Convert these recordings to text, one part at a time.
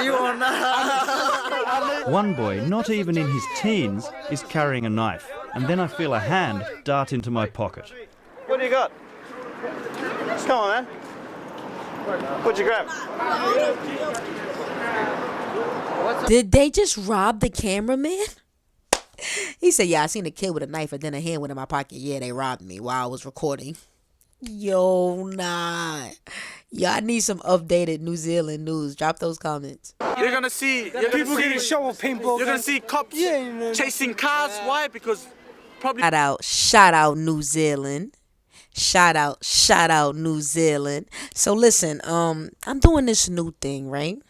you on that. One boy, not even in his teens, is carrying a knife, and then I feel a hand dart into my pocket. What do you got? Come on, man. What'd you grab? Did they just rob the cameraman? He said, yeah, I seen a kid with a knife and then a hand went in my pocket. Yeah, they robbed me while I was recording. Yo, nah. Yo, I need some updated New Zealand news. Drop those comments. You're gonna see people getting shot with paintballs. You're gonna see cops chasing cars. Why? Because probably. Shout out New Zealand. Shout out New Zealand. So listen, I'm doing this new thing, right?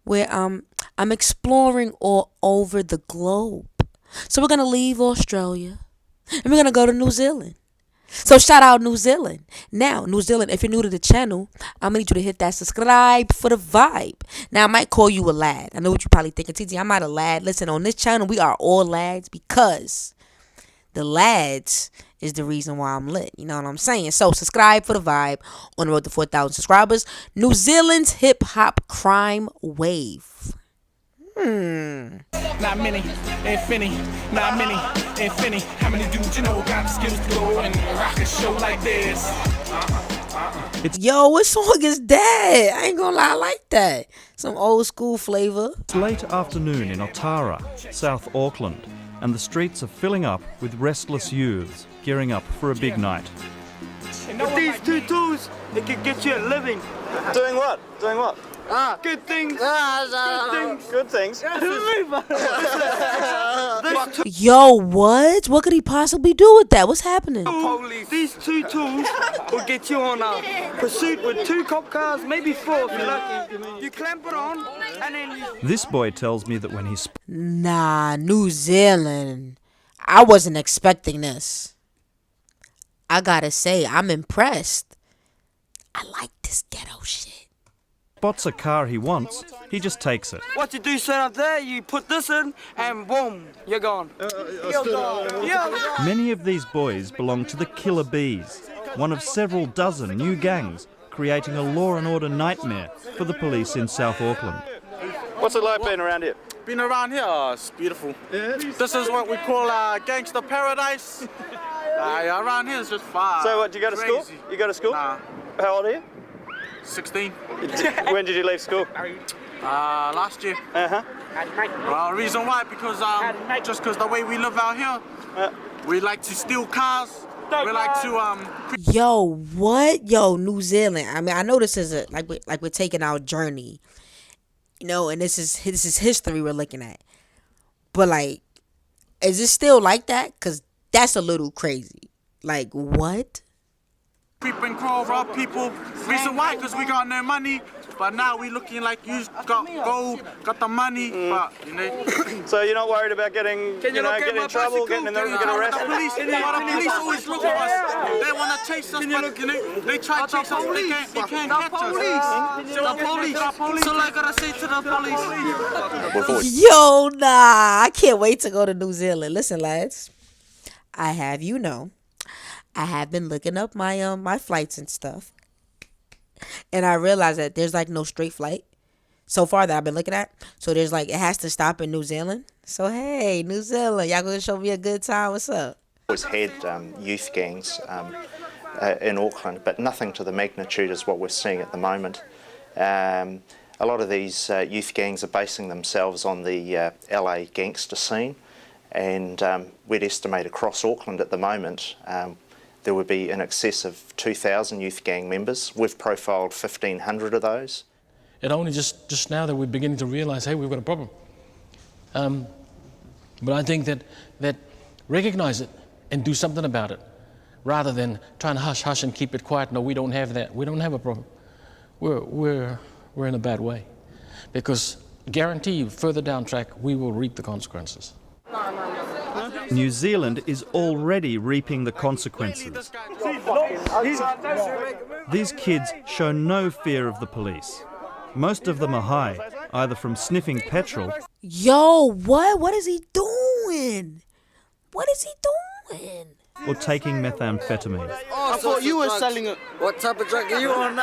Where I'm exploring all over the globe. So we're gonna leave Australia and we're gonna go to New Zealand. So shout out New Zealand. Now, New Zealand, if you're new to the channel, I'm gonna need you to hit that subscribe for the vibe. Now I might call you a lad. I know what you're probably thinking, TT, I'm not a lad. Listen, on this channel we are all lads because the lads is the reason why I'm lit. You know what I'm saying? So subscribe for the vibe on the road to 4,000 subscribers. New Zealand's hip hop Crimewave. Not many, if any, not many, if any. How many dudes you know got the skills to go and rock a show like this? Yo, what song is that? I ain't gonna lie, I like that. Some old school flavor. It's late afternoon in Otara, South Auckland, and the streets are filling up with restless youths gearing up for a big night. With these two tools, it could get you a living. Doing what? Doing what? Good things. Good things. Yo, what? What could he possibly do with that? What's happening? These two tools will get you on a pursuit with 2 cop cars, maybe 4 if you're lucky. You clamp it on, and then you... This boy tells me that when he Nah, New Zealand. I wasn't expecting this. I gotta say, I'm impressed. I like this ghetto shit. spots a car he wants, he just takes it. What you do, sit up there, you put this in, and boom, you're gone. Many of these boys belong to the Killer Bees, one of several dozen new gangs creating a law and order nightmare for the police in South Auckland. What's it like being around here? Being around here, it's beautiful. This is what we call gangster paradise. Around here is just far. So what, do you go to school? You go to school? Nah. How old are you? 16. When did you leave school? Last year. Well, reason why, because just because the way we live out here, we like to steal cars. We like to Yo, what? Yo, New Zealand. I mean, I know this is like we're taking our journey, you know, and this is history we're looking at. But like, is it still like that? Cause that's a little crazy. Like, what? creep and crawl, rob people. Reason why? Because we got no money. But now we looking like you got gold, got the money, but you know. So you're not worried about getting, getting in trouble, getting arrested? The police always look at us. They want to chase us, but you know, they try to chase us, they can't catch us. The police. So I gotta say to the police. Yo, nah, I can't wait to go to New Zealand. Listen, lads, I have I have been looking up my my flights and stuff. And I realized that there's like no straight flight so far that I've been looking at. So there's like, it has to stop in New Zealand. So hey, New Zealand, y'all gonna show me a good time? What's up? Always had youth gangs in Auckland, but nothing to the magnitude as what we're seeing at the moment. A lot of these youth gangs are basing themselves on the LA gangster scene, and we'd estimate across Auckland at the moment there would be in excess of 2,000 youth gang members. We've profiled 1,500 of those. It only just now that we're beginning to realise, hey, we've got a problem. But I think that recognise it and do something about it, rather than trying to hush and keep it quiet. No, we don't have that. We don't have a problem. We're in a bad way, because guarantee you, further down track, we will reap the consequences. New Zealand is already reaping the consequences. These kids show no fear of the police. Most of them are high, either from sniffing petrol. Yo, what? What is he doing? What is he doing? or taking methamphetamine. I thought you were selling it. What type of drug are you on?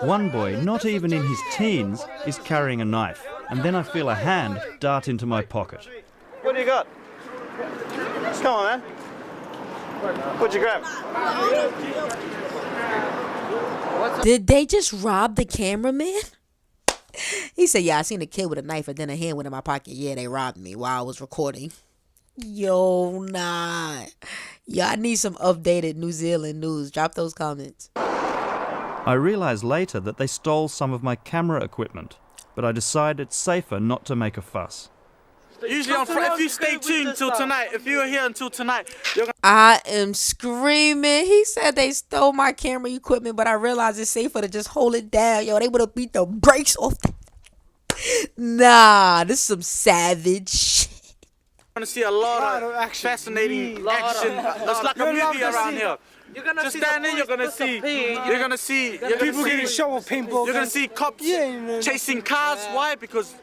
One boy, not even in his teens, is carrying a knife, and then I feel a hand dart into my pocket. What do you got? Come on, man. What'd you grab? Did they just rob the cameraman? He said, yeah, I seen a kid with a knife and then a hand went in my pocket. Yeah, they robbed me while I was recording. Yo, nah. Yeah, I need some updated New Zealand news. Drop those comments. I realised later that they stole some of my camera equipment, but I decided it's safer not to make a fuss. Usually, if you stay tuned till tonight, if you are here until tonight, you're gonna. I am screaming. He said they stole my camera equipment, but I realized it's safer to just hold it down. Yo, they would have beat the brakes off that. Nah, this is some savage shit. You're gonna see a lot of fascinating action. It's like a movie around here. You're gonna just stand there. You're gonna see People getting shovel paintball. You're gonna see cops chasing cars. Why? Because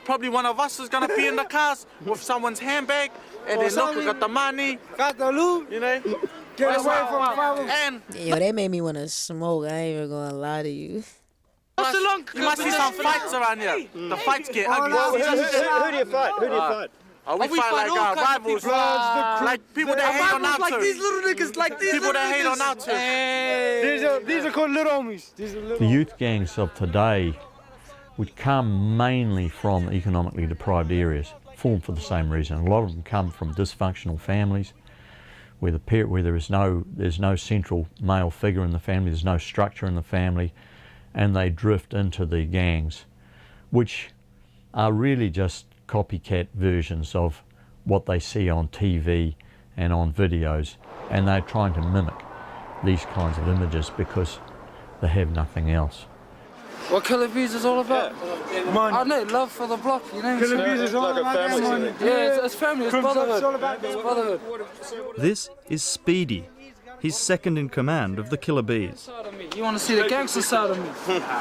probably one of us is gonna be in the cars with someone's handbag, and then look, we got the money, Got the loot. you know. Get away from problems. And Yo, they made me want to smoke. I ain't even gonna lie to you. you might see some fights around here. The fights get ugly. Who do you fight? Who do you fight? We fight like rivals, like people that hate on our Like these little niggas, like these people little that hate on our turf. These are called little homies. These are little The youth gangs of today, which come mainly from economically deprived areas, form for the same reason. A lot of them come from dysfunctional families, where there's no central male figure in the family, there's no structure in the family, and they drift into the gangs, which are really just copycat versions of what they see on TV and on videos, and they're trying to mimic these kinds of images because they have nothing else. What Killer Bees is all about? money. I know, love for the block, you know? Killer Bees is all like a about family that money. thing. Yeah, it's family, it's brotherhood. It's all about It's brotherhood. This is Speedy. He's second in command of the Killer Bees. Side of me. You want to see the gangster side of me?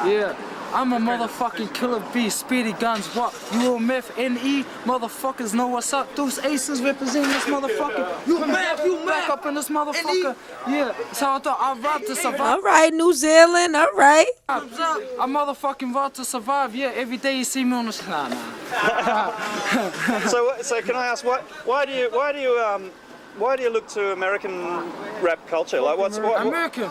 Yeah. I'm a motherfucking Killer Bee, Speedy Guns, what? You all meth, NE, motherfuckers know what's up. Those aces representing this motherfucker. You meth, back up in this motherfucker. Yeah, so I thought I robbed to survive. All right, New Zealand. All right. I motherfucking robbed to survive. Yeah, every day you see me on the... Nah. So can I ask, why do you look to American rap culture? Like what? American.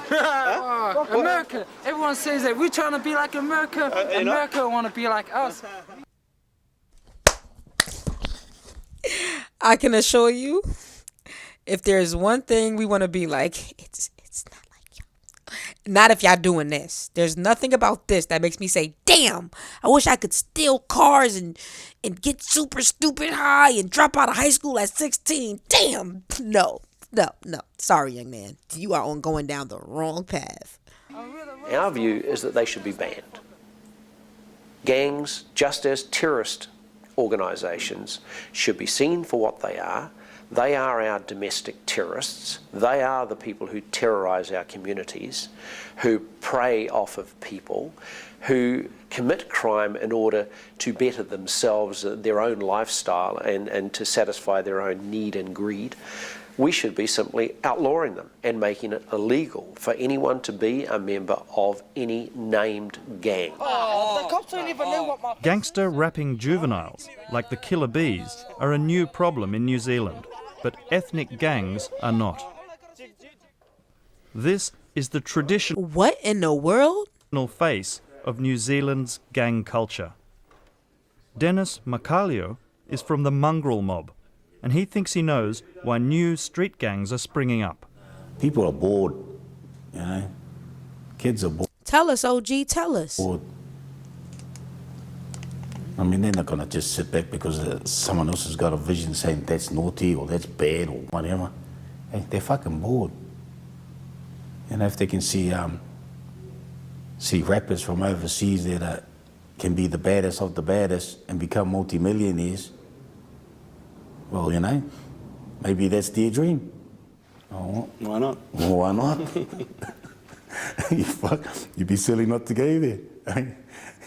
America. Everyone says that we're trying to be like America. America want to be like us. I can assure you, if there's one thing we want to be like, it's not like y'all. Not if y'all doing this. There's nothing about this that makes me say, damn, I wish I could steal cars and get super stupid high and drop out of high school at 16. Damn. No. Sorry, young man. You are going down the wrong path. Our view is that they should be banned. Gangs, just as terrorist organisations, should be seen for what they are. They are our domestic terrorists. They are the people who terrorise our communities, who prey off of people, who commit crime in order to better themselves, their own lifestyle, and to satisfy their own need and greed. We should be simply outlawing them and making it illegal for anyone to be a member of any named gang. Gangster rapping juveniles, like the Killer Bees, are a new problem in New Zealand, but ethnic gangs are not. This is the traditional What in the world? face of New Zealand's gang culture. Dennis Makalio is from the mongrel mob, and he thinks he knows why new street gangs are springing up. People are bored, you know. Kids are bored. Tell us, OG, tell us. I mean, they're not gonna just sit back because someone else has got a vision saying that's naughty or that's bad or whatever. Hey, they're fucking bored. And if they can see rappers from overseas that can be the baddest of the baddest and become multi-millionaires, well, you know, maybe that's their dream. Oh, Why not? well, why not? You'd be silly not to go there.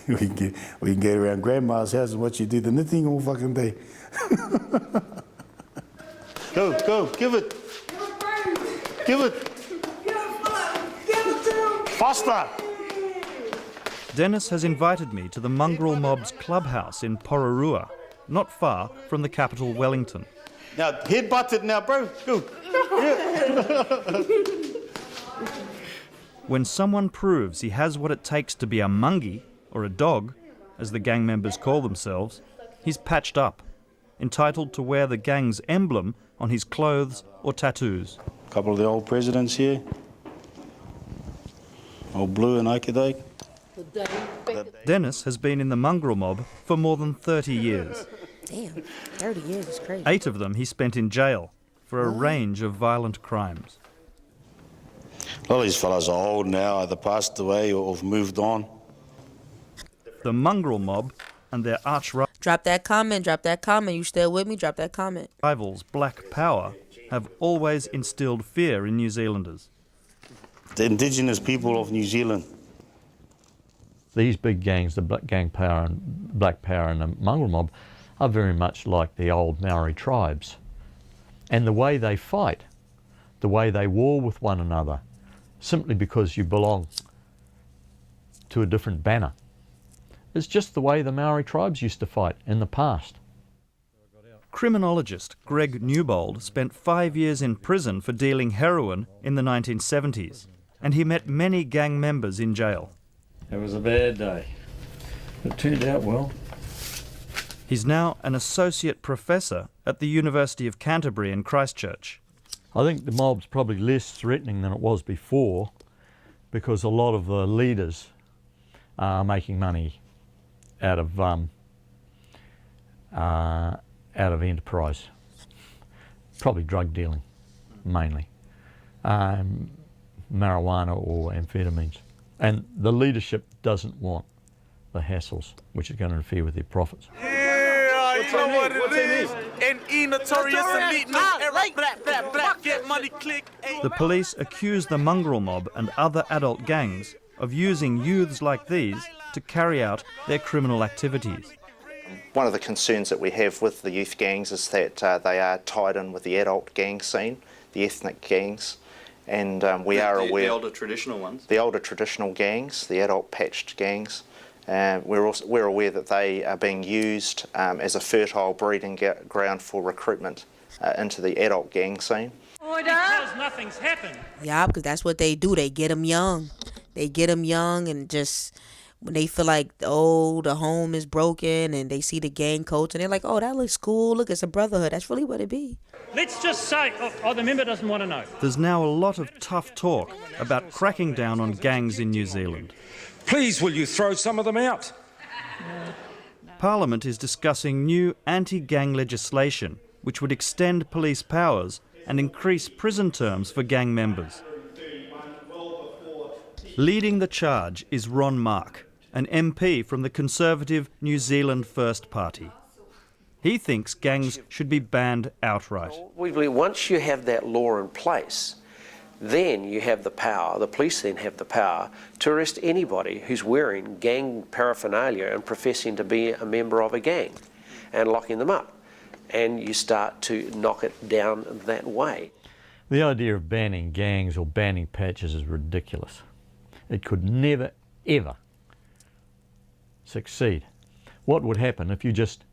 We can get around grandma's house and watch you do the knitting all fucking day. Go, give it. Give it. Faster. Dennis has invited me to the mongrel mob's clubhouse in Pororua, not far from the capital Wellington. Now, headbutt it now, bro. Go. When someone proves he has what it takes to be a mungie, or a dog, as the gang members call themselves, he's patched up, entitled to wear the gang's emblem on his clothes or tattoos. A couple of the old presidents here. Old Blue and Aikadake. Dennis has been in the mongrel mob for more than 30 years. Damn, 30 years is crazy. 8 of them he spent in jail for a range of violent crimes. A lot of these fellas are old now, either passed away or have moved on. The mongrel mob and their arch Drop that comment, You still with me? Drop that comment. rivals, Black Power, have always instilled fear in New Zealanders. The indigenous people of New Zealand. These big gangs, the Black Power and the mongrel mob, are very much like the old Maori tribes. And the way they fight, the way they war with one another, simply because you belong to a different banner, is just the way the Maori tribes used to fight in the past. Criminologist Greg Newbold spent 5 years in prison for dealing heroin in the 1970s, and he met many gang members in jail. It was a bad day. It turned out well. He's now an associate professor at the University of Canterbury in Christchurch. I think the mob's probably less threatening than it was before, because a lot of the leaders are making money out of enterprise, probably drug dealing mainly, marijuana or amphetamines, and the leadership doesn't want the hassles which are going to interfere with their profits. You know what it is? N.E. Notorious Elite, black, get money, click. The police accuse the mongrel mob and other adult gangs of using youths like these to carry out their criminal activities. One of the concerns that we have with the youth gangs is that they are tied in with the adult gang scene, the ethnic gangs, and we are aware... The older traditional ones? The older traditional gangs, the adult patched gangs. We're aware that they are being used as a fertile breeding ground for recruitment into the adult gang scene. Because nothing's happened. Yeah, because that's what they do. They get them young. They get them young, and just when they feel like, oh, the home is broken, and they see the gang coach, and they're like, oh, that looks cool. Look, it's a brotherhood. That's really what it be. Let's just say, oh, the member doesn't want to know. There's now a lot of tough talk about cracking down on gangs in New Zealand. Please, will you throw some of them out? Parliament is discussing new anti-gang legislation which would extend police powers and increase prison terms for gang members. Leading the charge is Ron Mark, an MP from the Conservative New Zealand First Party. He thinks gangs should be banned outright. We believe once you have that law in place, then you have the power, the police then have the power to arrest anybody who's wearing gang paraphernalia and professing to be a member of a gang and locking them up. And you start to knock it down that way. The idea of banning gangs or banning patches is ridiculous. It could never, ever succeed. What would happen if you just,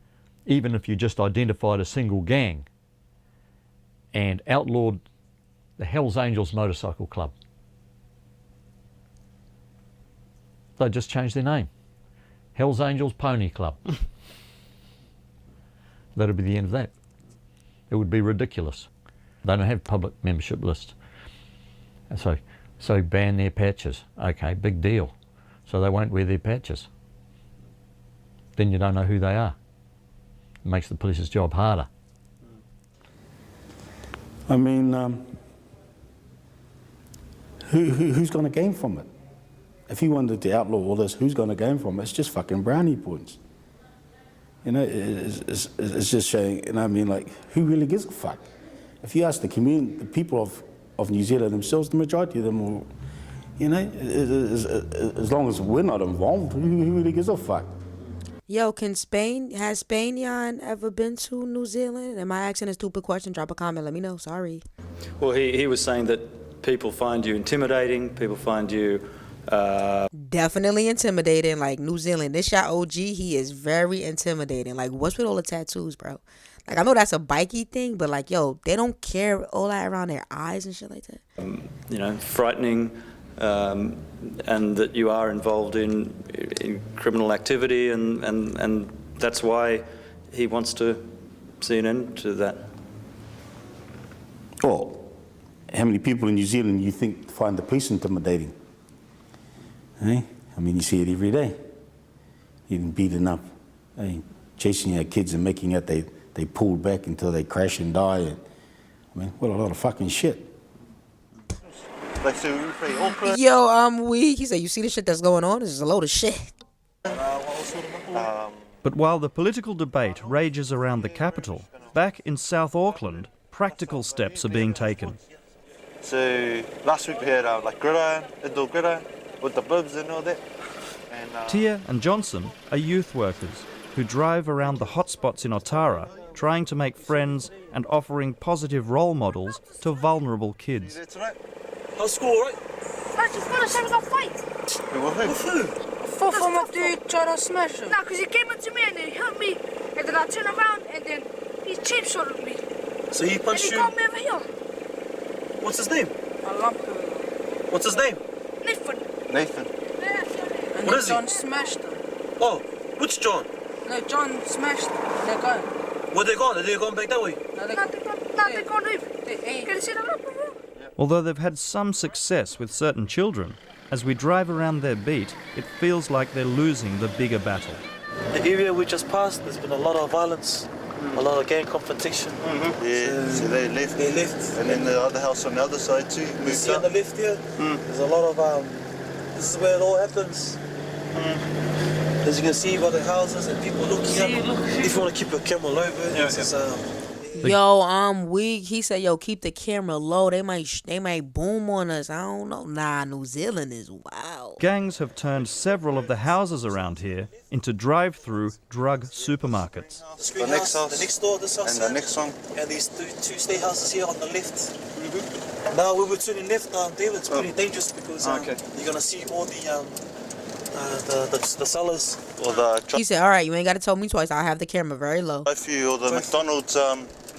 even if you just identified a single gang and outlawed the Hells Angels Motorcycle Club? They'd just change their name. Hells Angels Pony Club. That'd be the end of that. It would be ridiculous. They don't have public membership lists. And so ban their patches. Okay, big deal. So they won't wear their patches. Then you don't know who they are. It makes the police's job harder. I mean, who's going to gain from it? If you wanted to outlaw all this, who's going to gain from it? It's just fucking brownie points. You know, it's just showing, you know, I mean, like, who really gives a fuck? If you ask the community, the people of New Zealand themselves, the majority of them will, you know, as long as we're not involved, who really gives a fuck? Yo, has Spain ever been to New Zealand? Am I asking a stupid question? Drop a comment, let me know. Sorry. Well, he was saying that people find you intimidating, people find you... Definitely intimidating. Like New Zealand, this shot OG, he is very intimidating. Like, what's with all the tattoos, bro? Like, I know that's a bikey thing, but like, yo, they don't care all that around their eyes and shit like that. you know, frightening, and that you are involved in criminal activity, and that's why he wants to see an end to that. Oh, how many people in New Zealand you think find the police intimidating? Hey? I mean, you see it every day. Getting beaten up, hey? Chasing our kids and making it they pull back until they crash and die. And, I mean, what a lot of fucking shit. Yo, I'm weak. He said, you see the shit that's going on? This is a load of shit. But while the political debate rages around the capital, back in South Auckland, practical steps are being taken. So last week we had like indoor gridiron with the bibs and all that. And, Tia and Johnson are youth workers who drive around the hotspots in Otara, trying to make friends and offering positive role models to vulnerable kids. How's school, right? I just finished having a fight. With who? Fought from a dude trying to smash him. Nah, because he came up to me and then he hit me. And then I turned around and then he cheap shotted me. So he punched you? And he got me over here. What's his name? I lump him. What's his name? Nathan. And What is he? John smashed him. Oh, which John? No, John smashed him. They're gone. Where they gone? Are they gone back that way? No, They're gone over. Can you see the lump over here? Although they've had some success with certain children, as we drive around their beat, it feels like they're losing the bigger battle. The area we just passed, there's been a lot of violence, a lot of gang confrontation. Yeah, so they left. They left. And then the other house on the other side too. You see on the left here, there's a lot of, this is where it all happens. As you can see by the houses and people looking up. If you want to keep your camera low, this is, Yo, I'm weak. He said, yo, keep the camera low. They might boom on us. I don't know. Nah, New Zealand is wild. Gangs have turned several of the houses around here into drive-through drug supermarkets. The next house. The next door, this house. And the next one. And these two stay houses here on the left. Now when we're turning left, David, it's pretty dangerous because you're going to see all the sellers. Or the He said, all right, you ain't got to tell me twice. I'll have the camera very low. drive-through or the McDonald's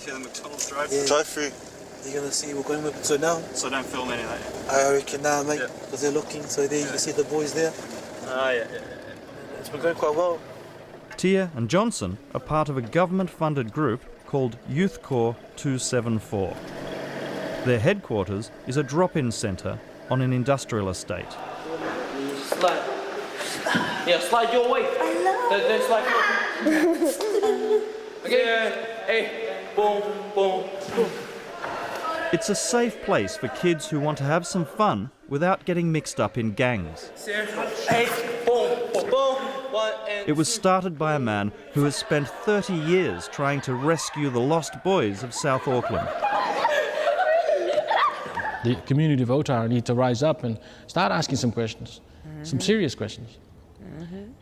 the McDonald's drive-through. You're going to see we're going with so now. So don't film any of that. I reckon now, mate, because they're looking. So there you can see the boys there. It's been going quite well. Tia and Johnson are part of a government-funded group called Youth Corps 274. Their headquarters is a drop-in centre on an industrial estate. Slide. Yeah, slide your way. Then slide. Okay. Hey. Boom. Boom. Boom. It's a safe place for kids who want to have some fun without getting mixed up in gangs. Hey. Boom. Boom. Boom. One and It was started by a man who has spent 30 years trying to rescue the lost boys of South Auckland. The community of Otara need to rise up and start asking some questions, some serious questions.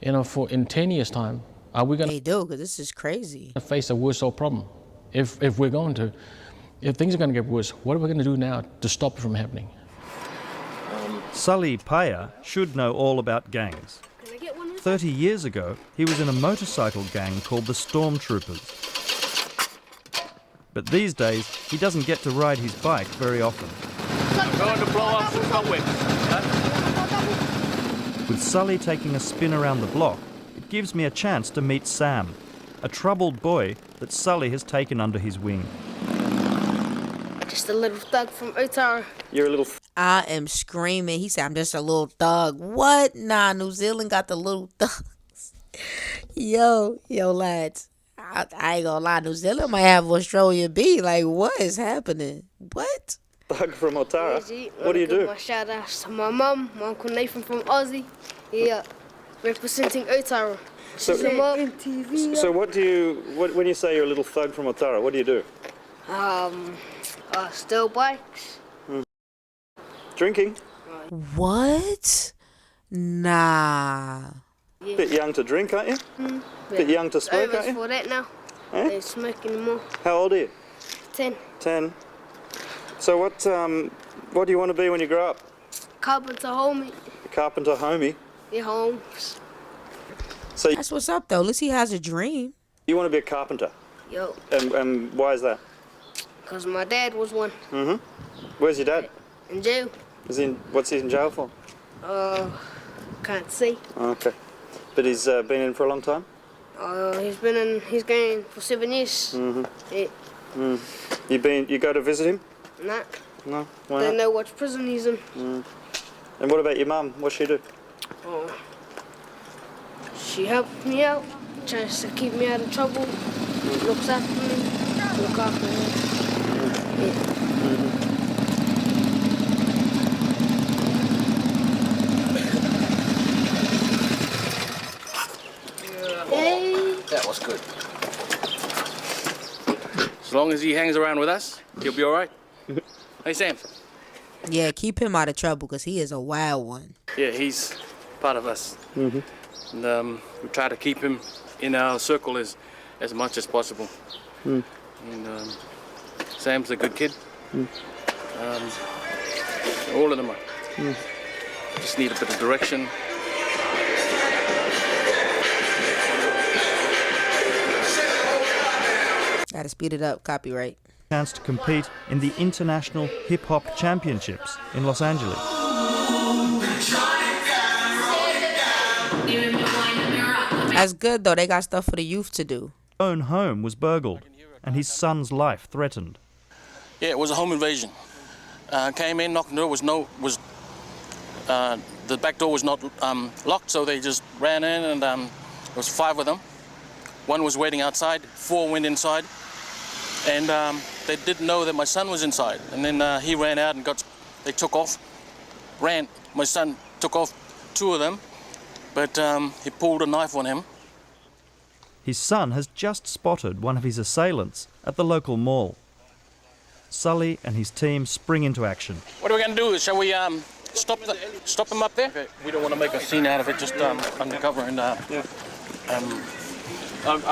You know, in 10 years' time, are we going They do, because this is crazy. to face a worse old problem? If we're going to, if things are going to get worse, what are we going to do now to stop it from happening? Sully Paya should know all about gangs. 30 years ago, he was in a motorcycle gang called the Stormtroopers. But these days, he doesn't get to ride his bike very often. going to blow off some cobwebs. With Sully taking a spin around the block, it gives me a chance to meet Sam, a troubled boy that Sully has taken under his wing. Just a little thug from Otara. You're a little... I am screaming. He said, I'm just a little thug. What? Nah, New Zealand got the little thugs. Yo, lads. I ain't gonna lie. New Zealand might have Australia B. Like, what is happening? What? Thug from Otara? What do you do? My shout outs to my mum, my uncle Nathan from Aussie. Yeah, representing Otara. So what do you... when you say you're a little thug from Otara, what do you do? Steal bikes. Drinking? What? Nah. Yeah. Bit young to drink, aren't you? Bit young to smoke, aren't you? for that now. Eh? They smoke anymore. How old are you? 10. 10. So what do you want to be when you grow up? Carpenter homie. A carpenter homie? Yeah, homes. So That's what's up, though. At least he has a dream. you want to be a carpenter? Yo, And why is that? because my dad was one. Where's your dad? In jail. What's he in jail for? Can't see. Oh, okay. But he's been in for a long time? He's going for 7 years. Yeah. You go to visit him? Nah. No? Why Don't not? know what prison he's in. And what about your mum? What's she do? She helped me out, tries to keep me out of trouble, looks after me, look after me. Yeah. Hey. That was good. As long as he hangs around with us, he'll be all right. Hey, Sam. Yeah, keep him out of trouble because he is a wild one. Yeah, he's part of us. And we try to keep him in our circle as much as possible. And Sam's a good kid. All of them are. Just need a bit of direction. Gotta speed it up, copyright. Chance to compete in the International Hip Hop Championships in Los Angeles. That's good, though. They got stuff for the youth to do. His own home was burgled and his son's life threatened. Yeah, it was a home invasion. Came in, knocked on the door, the back door was not locked, so they just ran in, and there was 5 of them. 1 was waiting outside, 4 went inside, and they didn't know that my son was inside. And then he ran out and they took off, ran. My son took off 2 of them, but he pulled a knife on him. His son has just spotted one of his assailants at the local mall. Sully and his team spring into action. What are we going to do? Shall we stop him up there? Okay. We don't want to make a scene out of it, just undercover. And I've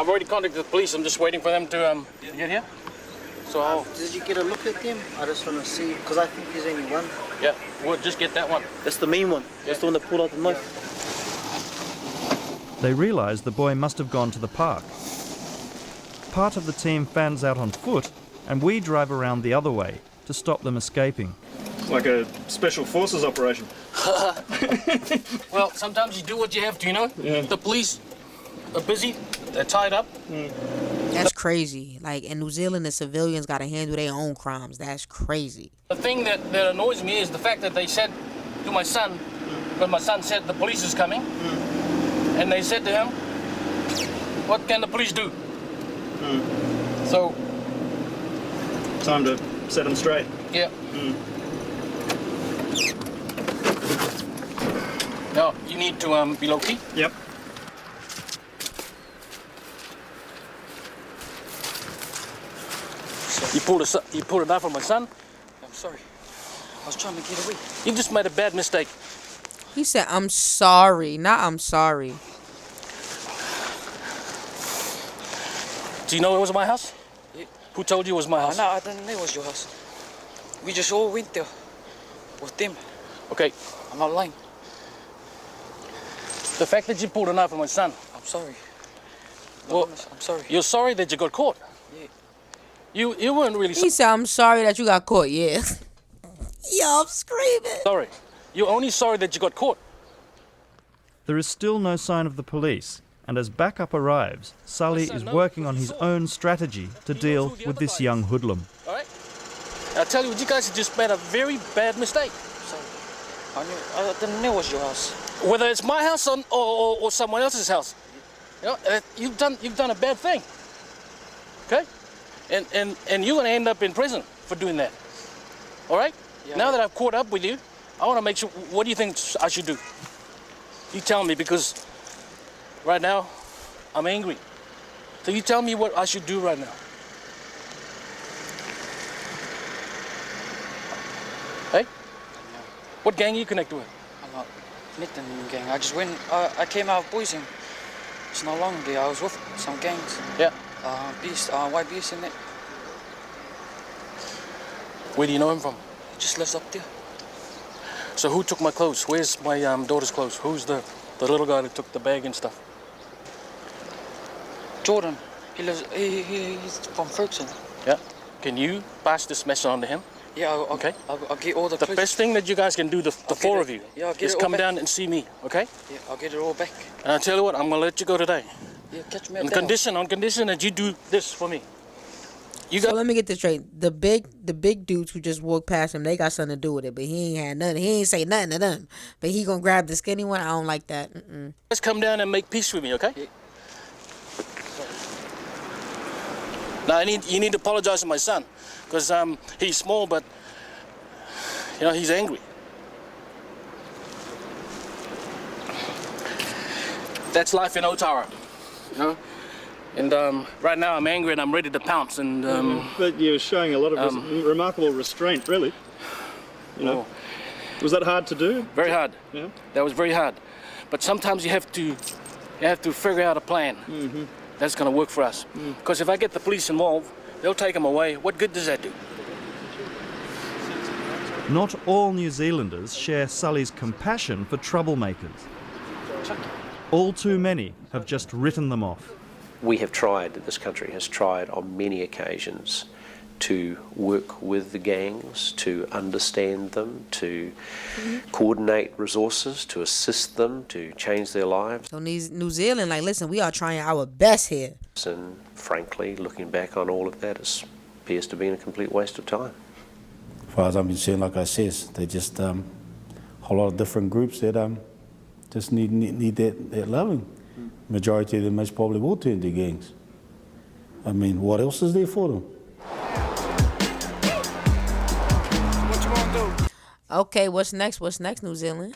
already contacted the police. I'm just waiting for them to get here. So did you get a look at them? I just want to see, because I think there's only one. Yeah, we'll just get that one. That's the main one. That's the one that pulled out the knife. They realise the boy must have gone to the park. Part of the team fans out on foot, and we drive around the other way to stop them escaping. Like a special forces operation. Well, sometimes you do what you have to, you know? Yeah. The police are busy, they're tied up. That's crazy. Like, in New Zealand, the civilians got to handle their own crimes. That's crazy. The thing that annoys me is the fact that they said to my son, because my son said the police is coming, and they said to him, what can the police do? So... Time to set them straight. Yeah. No, you need to be low-key. Yep. You pulled a knife on my son? I'm sorry. I was trying to get away. You just made a bad mistake. He said, I'm sorry, not I'm sorry. Do you know it was my house? Yeah. Who told you it was my house? No, I didn't know it was your house. We just all went there with them. Okay. I'm not lying. The fact that you pulled a knife on my son. I'm sorry. Well, I'm sorry. You're sorry that you got caught. Yeah. You weren't really He said, I'm sorry that you got caught, yeah. Yo, I'm screaming. sorry. You're only sorry that you got caught. There is still no sign of the police, and as backup arrives, Sully is working on his own strategy to deal with this young hoodlum. All right? I tell you what, you guys have just made a very bad mistake. Sorry. I didn't know it was your house. Whether it's my house or someone else's house, you know, you've done a bad thing. Okay? And you're gonna end up in prison for doing that. All right? Yeah. Now that I've caught up with you, I want to make sure. What do you think I should do? You tell me, because right now I'm angry. So you tell me what I should do right now. Hey? What gang are you connected with? I'm not. nothing gang. I just went. I came out of boys and it's not long there. I was with some gangs. Yeah. Beast, white beast in it. Where do you know him from? He just lives up there. So who took my clothes? Where's my daughter's clothes? Who's the little guy that took the bag and stuff? Jordan. He lives. He's from Ferguson. Yeah. Can you pass this message on to him? Yeah. Okay. I'll get all the. The best thing that you guys can do, the four of you, yeah, I'll get is it all come back. down and see me. Okay. Yeah, I'll get it all back. And I tell you what, I'm gonna let you go today. Yeah, catch me On up there. condition that you do this for me. So let me get this straight. The big dudes who just walked past him, they got something to do with it, but he ain't had nothing. He ain't say nothing to them. But he gonna grab the skinny one. I don't like that. Let's come down and make peace with me, okay? Yeah. Now you need to apologize to my son, because he's small, but you know he's angry. That's life in Otara, you know. And right now I'm angry and I'm ready to pounce. And but you're showing a lot of remarkable restraint, really. You know, was that hard to do? Very hard. Yeah. That was very hard. But sometimes you have to figure out a plan that's going to work for us. Because if I get the police involved, they'll take them away. What good does that do? Not all New Zealanders share Sully's compassion for troublemakers. All too many have just written them off. We have tried, this country has tried on many occasions to work with the gangs, to understand them, to coordinate resources, to assist them, to change their lives. So New Zealand, like, listen, we are trying our best here. And frankly, looking back on all of that, it appears to be a complete waste of time. As far as I'm concerned, like I says, they just a whole lot of different groups that just need that loving. Majority of them most probably will turn to gangs. I mean, what else is there for them? Okay, what's next? What's next, New Zealand?